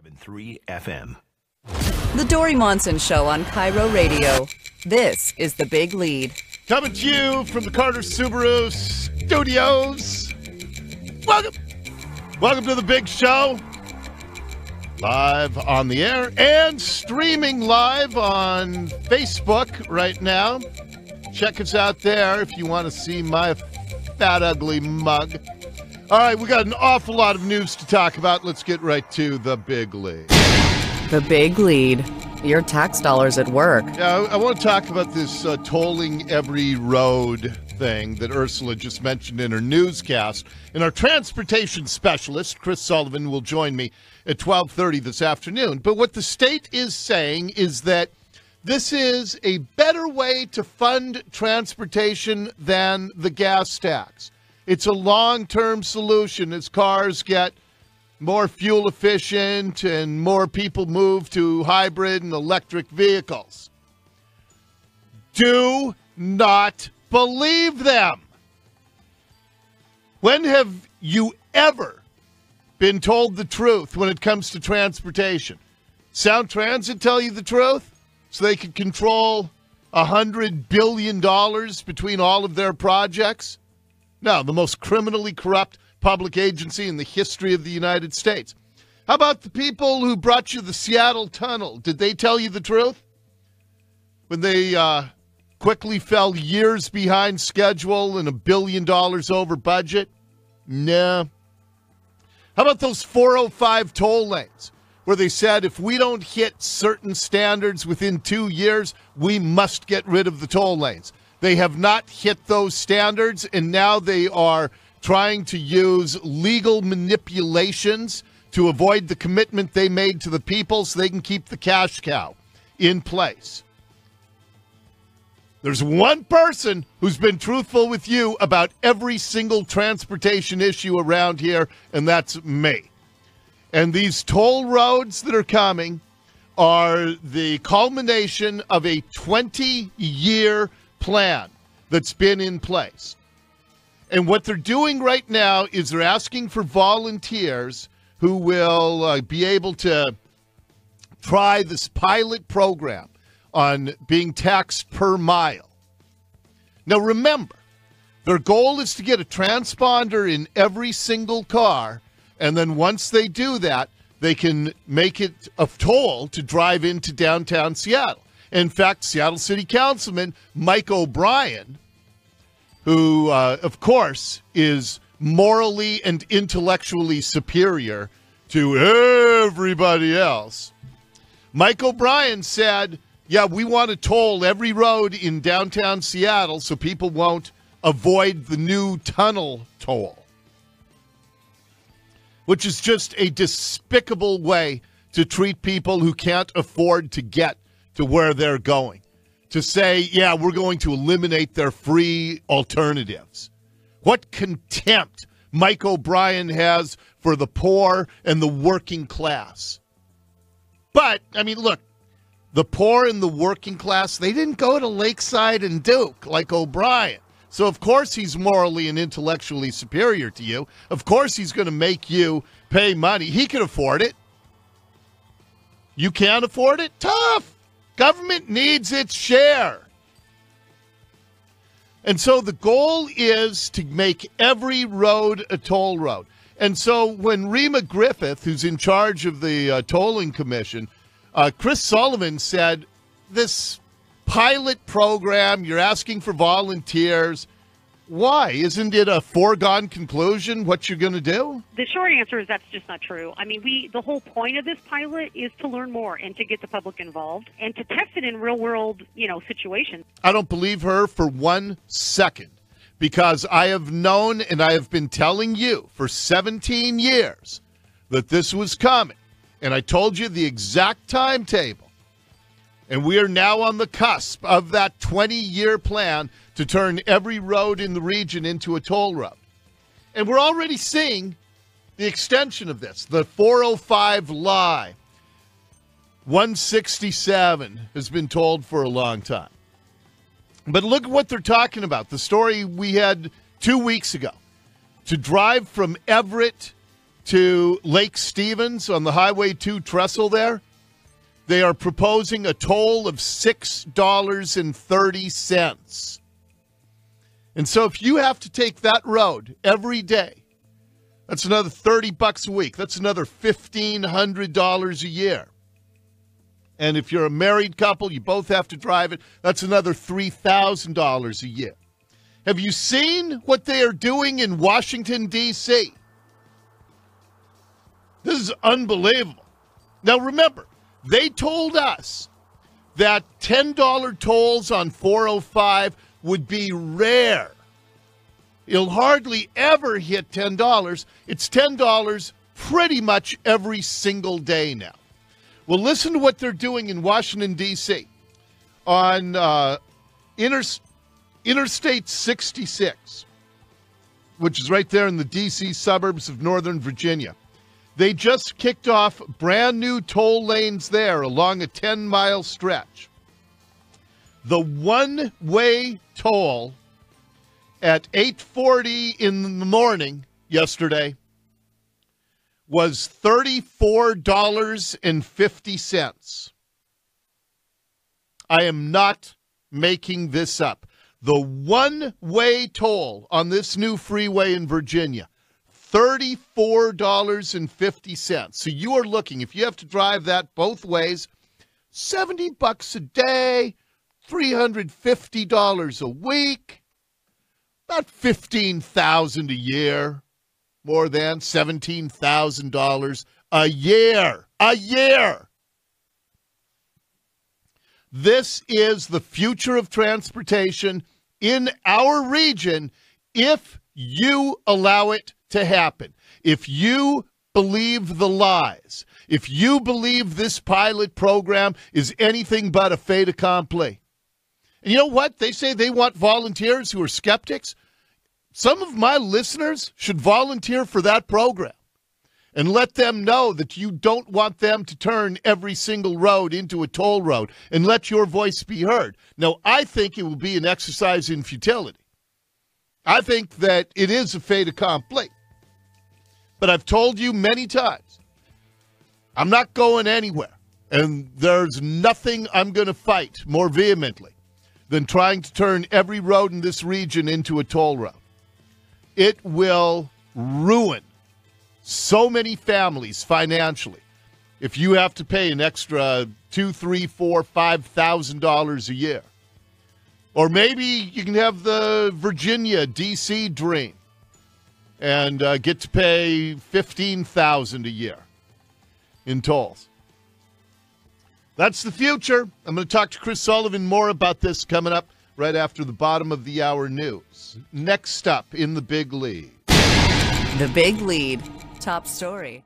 107.3 FM. The Dori Monson Show on Cairo Radio. This is The Big Lead. Coming to you from the Carter Subaru Studios. Welcome to The Big Show. Live on the air and streaming live on Facebook right now. Check us out there if you want to see my fat, ugly mug. All right, we got an awful lot of news to talk about. Let's get right to The Big Lead. The Big Lead. Your tax dollars at work. Yeah, I want to talk about this tolling every road thing that Ursula just mentioned in her newscast. And our transportation specialist, Chris Sullivan, will join me at 12:30 this afternoon. But what the state is saying is that this is a better way to fund transportation than the gas tax. It's a long-term solution as cars get more fuel efficient and more people move to hybrid and electric vehicles. Do not believe them. When have you ever been told the truth when it comes to transportation? Sound Transit tell you the truth so they can control $100 billion between all of their projects? No, the most criminally corrupt public agency in the history of the United States. How about the people who brought you the Seattle Tunnel? Did they tell you the truth? When they quickly fell years behind schedule and $1 billion over budget? No. How about those 405 toll lanes where they said if we don't hit certain standards within 2 years, we must get rid of the toll lanes? They have not hit those standards, and now they are trying to use legal manipulations to avoid the commitment they made to the people so they can keep the cash cow in place. There's one person who's been truthful with you about every single transportation issue around here, and that's me. And these toll roads that are coming are the culmination of a 20-year plan that's been in place. And what they're doing right now is they're asking for volunteers who will be able to try this pilot program on being taxed per mile. Now remember, their goal is to get a transponder in every single car, and then once they do that, they can make it a toll to drive into downtown Seattle. In fact, Seattle City Councilman Mike O'Brien, who, of course, is morally and intellectually superior to everybody else, Mike O'Brien said, yeah, we want to toll every road in downtown Seattle so people won't avoid the new tunnel toll, which is just a despicable way to treat people who can't afford to get to where they're going. To say, yeah, we're going to eliminate their free alternatives. What contempt Mike O'Brien has for the poor and the working class. But, I mean, look, the poor and the working class, they didn't go to Lakeside and Duke like O'Brien. So, of course, he's morally and intellectually superior to you. Of course, he's going to make you pay money. He can afford it. You can't afford it? Tough. Government needs its share. And so the goal is to make every road a toll road. And so when Rima Griffith, who's in charge of the tolling commission, Chris Sullivan said, this pilot program, you're asking for volunteers. Why? Isn't it a foregone conclusion what you're going to do? The short answer is that's just not true. I mean, the whole point of this pilot is to learn more and to get the public involved and to test it in real-world, situations. I don't believe her for 1 second because I have known and I have been telling you for 17 years that this was coming. And I told you the exact timetable. And we are now on the cusp of that 20-year plan to turn every road in the region into a toll road. And we're already seeing the extension of this. The 405 lie, 167, has been told for a long time. But look at what they're talking about. The story we had 2 weeks ago. To drive from Everett to Lake Stevens on the Highway 2 trestle there, they are proposing a toll of $6.30. And so if you have to take that road every day, that's another $30 a week. That's another $1,500 a year. And if you're a married couple, you both have to drive it, that's another $3,000 a year. Have you seen what they are doing in Washington, D.C.? This is unbelievable. Now, remember, they told us that $10 tolls on 405 would be rare. You'll hardly ever hit $10. It's $10 pretty much every single day now. Well, listen to what they're doing in Washington, D.C. on Interstate 66, which is right there in the D.C. suburbs of Northern Virginia. They just kicked off brand new toll lanes there along a 10-mile stretch. The one-way toll at 8:40 in the morning yesterday was $34.50. I am not making this up. The one-way toll on this new freeway in Virginia, $34.50. So you are looking, if you have to drive that both ways, $70 a day, $350 a week, about $15,000 a year, more than $17,000 a year. A year! This is the future of transportation in our region if you allow it to happen. If you believe the lies, if you believe this pilot program is anything but a fait accompli. And you know what? They say they want volunteers who are skeptics. Some of my listeners should volunteer for that program and let them know that you don't want them to turn every single road into a toll road and let your voice be heard. Now, I think it will be an exercise in futility. I think that it is a fait accompli. But I've told you many times, I'm not going anywhere. And there's nothing I'm going to fight more vehemently than trying to turn every road in this region into a toll road. It will ruin so many families financially if you have to pay an extra $2,000, $3,000, $4,000, $5,000 a year. Or maybe you can have the Virginia, D.C. dream and get to pay $15,000 a year in tolls. That's the future. I'm going to talk to Chris Sullivan more about this coming up right after the bottom of the hour news. Next up in the Big Lead. The Big Lead. Top story.